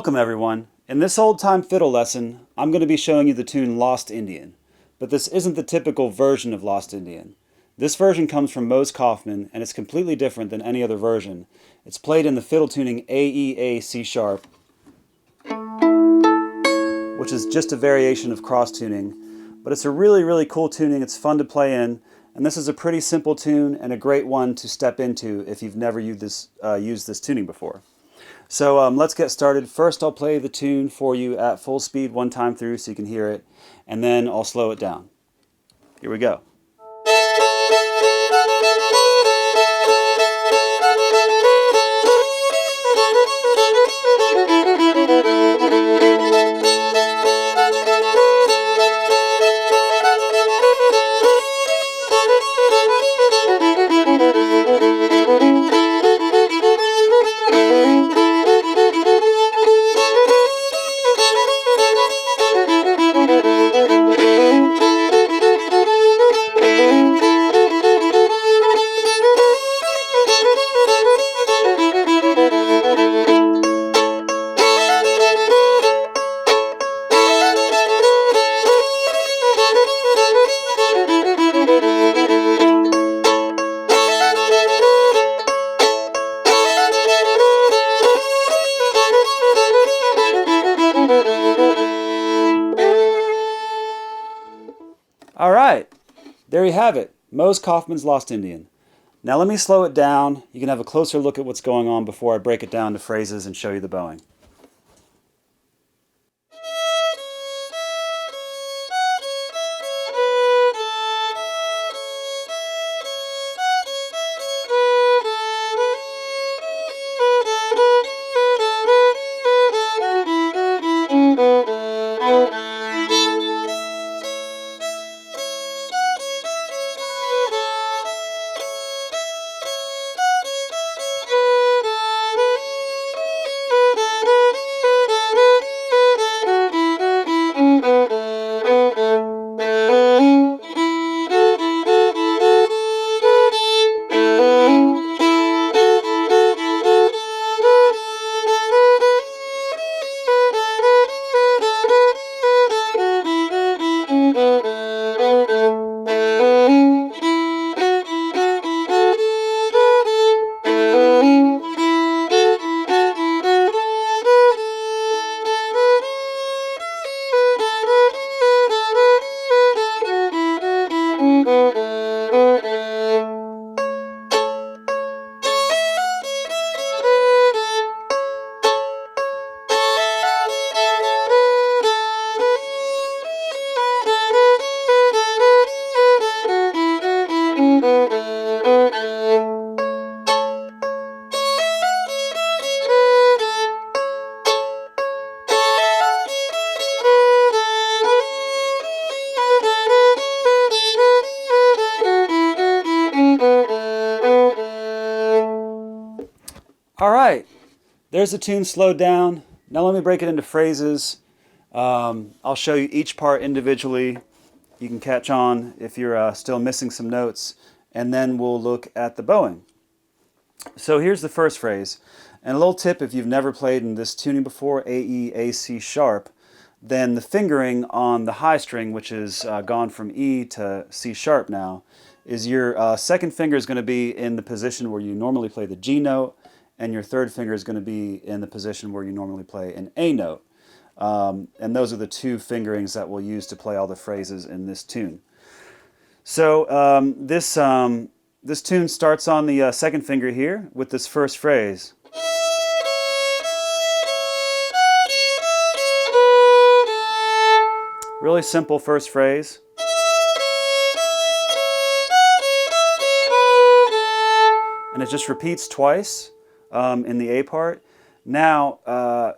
Welcome everyone. In this old-time fiddle lesson, I'm going to be showing you the tune Lost Indian. But this isn't the typical version of Lost Indian. This version comes from Mose Kaufman, and it's completely different than any other version. It's played in the fiddle tuning AEAC sharp, which is just a variation of cross tuning. But it's a really cool tuning. It's fun to play in, and this is a pretty simple tune and a great one to step into if you've never used this tuning before. So let's get started. First I'll play the tune for you at full speed one time through so you can hear it, and then I'll slow it down. Here we go. All right, there you have it, Mose Kaufman's Lost Indian. Now let me slow it down. You can have a closer look at what's going on before I break it down to phrases and show you the bowing. All right, there's the tune slowed down. Now let me break it into phrases. I'll show you each part individually. You can catch on if you're still missing some notes, and then we'll look at the bowing. So here's the first phrase. And a little tip, if you've never played in this tuning before, AEAC sharp, then the fingering on the high string, which is gone from E to C sharp now, is your second finger is going to be in the position where you normally play the G note, and your third finger is going to be in the position where you normally play an A note. And those are the two fingerings that we'll use to play all the phrases in this tune. So this tune starts on the second finger here with this first phrase. Really simple first phrase. And it just repeats twice in the A part. Now,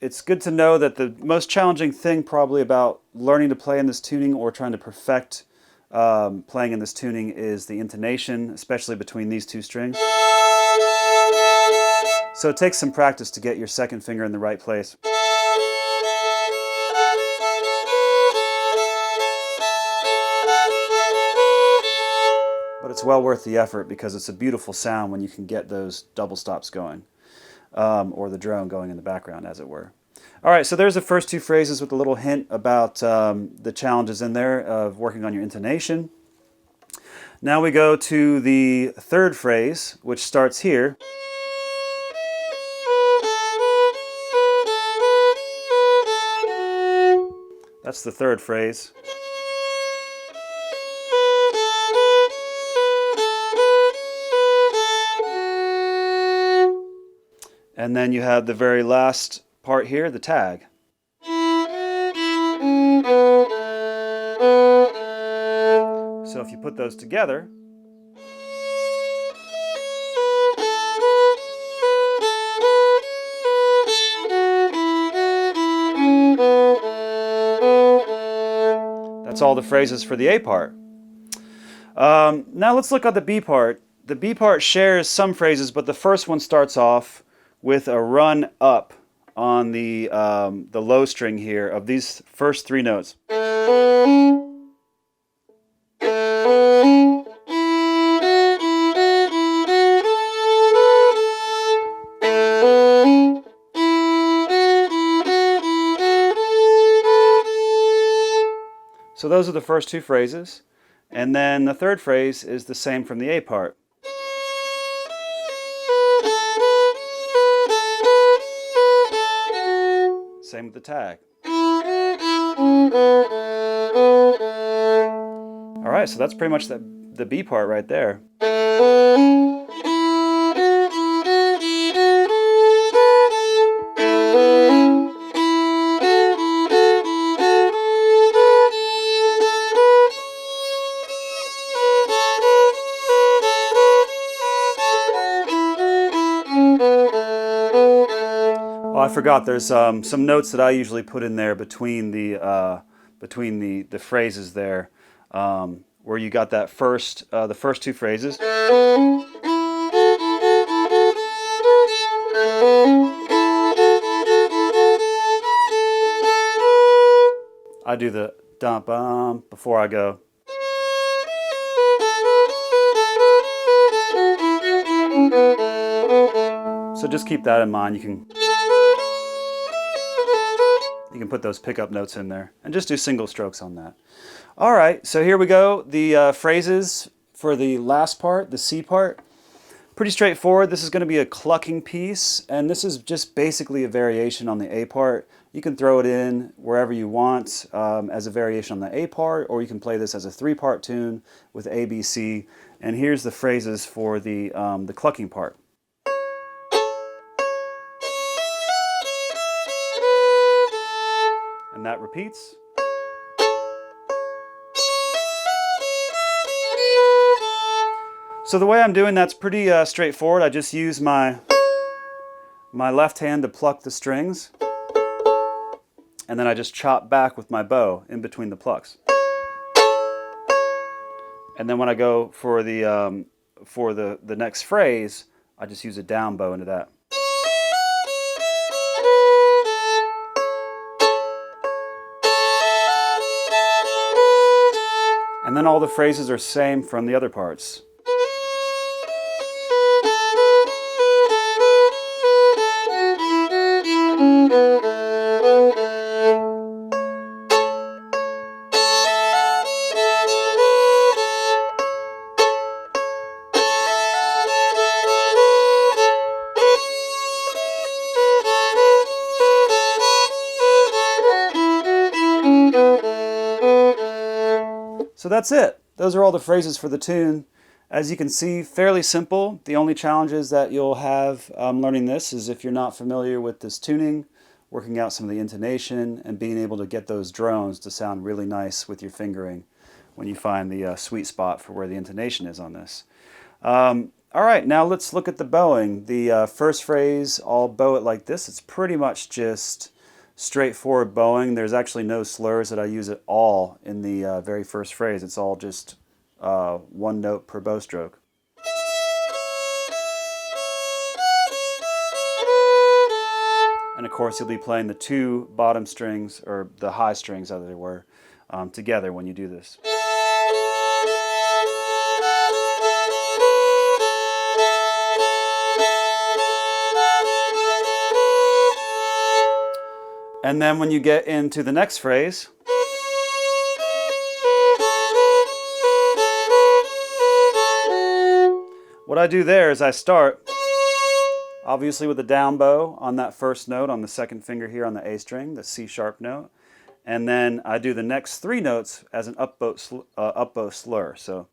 it's good to know that the most challenging thing probably about learning to play in this tuning or trying to perfect playing in this tuning is the intonation, especially between these two strings. So it takes some practice to get your second finger in the right place. But it's well worth the effort because it's a beautiful sound when you can get those double stops going. or the drone going in the background, as it were. All right, so there's the first two phrases with a little hint about the challenges in there of working on your intonation. Now we go to the third phrase, which starts here. That's the third phrase. And then you have the very last part here, the tag. So if you put those together, that's all the phrases for the A part. Now let's look at the B part. The B part shares some phrases, but the first one starts off with a run up on the low string here of these first three notes. So those are the first two phrases. And then the third phrase is the same from the A part. Same with the tag. All right, so that's pretty much the B part right there. Well, I forgot. There's some notes that I usually put in there between the phrases there, where you got that the first two phrases. I do the dum bum before I go. So just keep that in mind. You can put those pickup notes in there and just do single strokes on that. All right, so here we go. The phrases for the last part, the C part. Pretty straightforward. This is going to be a clucking piece, and this is just basically a variation on the A part. You can throw it in wherever you want as a variation on the A part, or you can play this as a three-part tune with A, B, C. And here's the phrases for the clucking part. And that repeats. So the way I'm doing that's pretty straightforward. I just use my left hand to pluck the strings, and then I just chop back with my bow in between the plucks. And then when I go for the next phrase, I just use a down bow into that. And then all the phrases are same from the other parts. So that's it. Those are all the phrases for the tune. As you can see, fairly simple. The only challenges that you'll have learning this is if you're not familiar with this tuning, working out some of the intonation, and being able to get those drones to sound really nice with your fingering when you find the sweet spot for where the intonation is on this. All right, now let's look at the bowing. The first phrase, I'll bow it like this. It's pretty much just straightforward bowing. There's actually no slurs that I use at all in the very first phrase. It's all just one note per bow stroke. And of course you'll be playing the two bottom strings, or the high strings as they were, together when you do this. And then when you get into the next phrase, what I do there is I start obviously with a down bow on that first note on the second finger here on the A string, the C sharp note. And then I do the next 3 notes as an up bow slur. So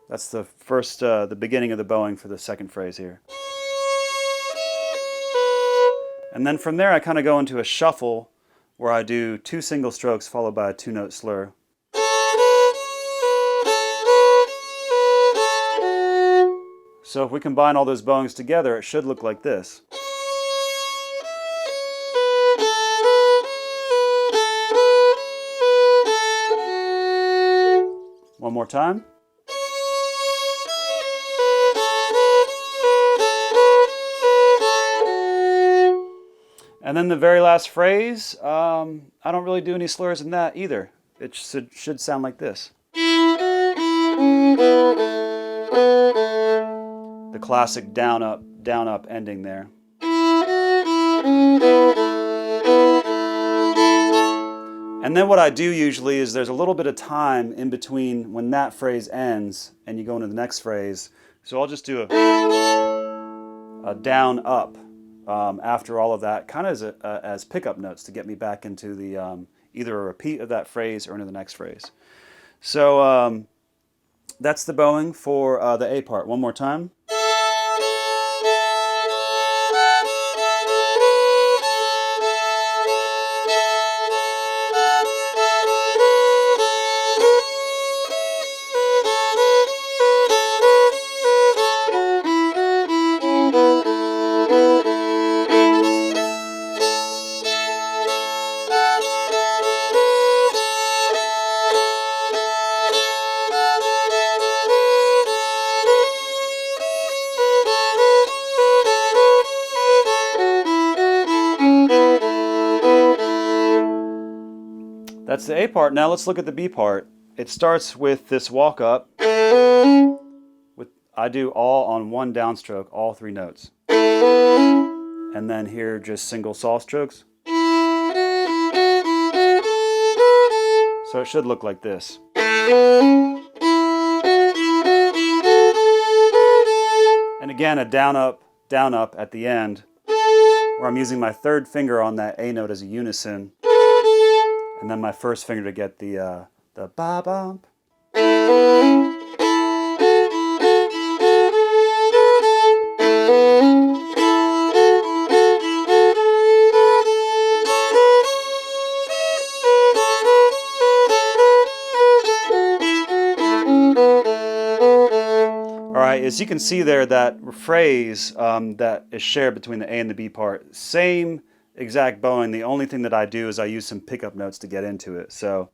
that's the first, the beginning of the bowing for the second phrase here. And then from there I kind of go into a shuffle where I do 2 single strokes followed by a 2-note slur. So if we combine all those bowings together, it should look like this. One more time. And then the very last phrase, I don't really do any slurs in that either. It should sound like this. The classic down up ending there. And then what I do usually is there's a little bit of time in between when that phrase ends and you go into the next phrase. So I'll just do a down up after all of that, kind of as pickup notes to get me back into the either a repeat of that phrase or into the next phrase. So that's the bowing for the A part. One more time. That's the A part. Now let's look at the B part. It starts with this walk up. I do all on 1 downstroke, all 3 notes. And then here just single saw strokes. So it should look like this. And again, a down up at the end, where I'm using my 3rd finger on that A note as a unison. And then my first finger to get the ba bump. All right, as you can see there, that phrase that is shared between the A and the B part, same exact bowing. The only thing that I do is I use some pickup notes to get into it. So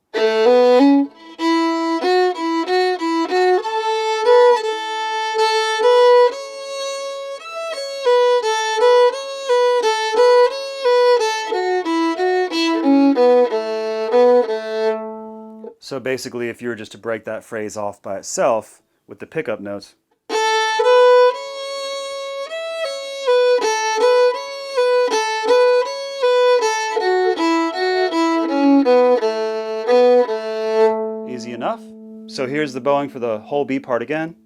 basically, if you were just to break that phrase off by itself with the pickup notes, easy enough. So here's the bowing for the whole B part again.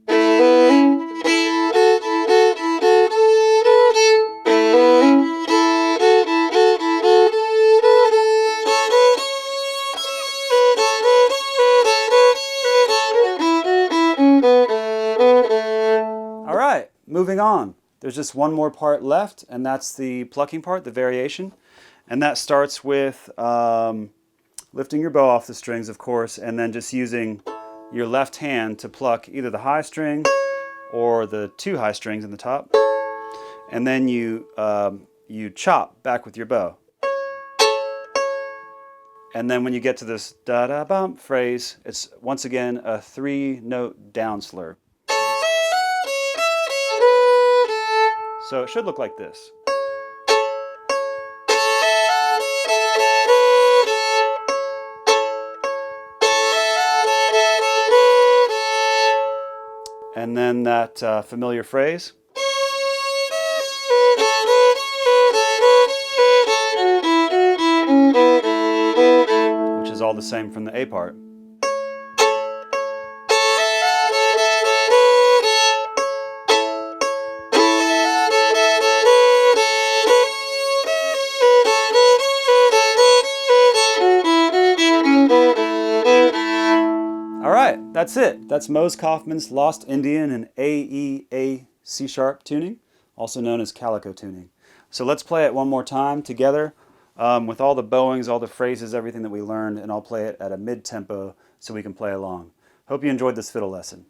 All right, moving on. There's just one more part left, and that's the plucking part, the variation. And that starts with lifting your bow off the strings, of course, and then just using your left hand to pluck either the high string or the 2 high strings in the top. And then you chop back with your bow. And then when you get to this da-da-bump phrase, it's once again a 3-note down slur. So it should look like this. And then that familiar phrase. is all the same from the A part. All right, that's it. That's Mose Kaufman's Lost Indian in AEAC C-sharp tuning, also known as calico tuning. So let's play it one more time together with all the bowings, all the phrases, everything that we learned, and I'll play it at a mid-tempo so we can play along. Hope you enjoyed this fiddle lesson.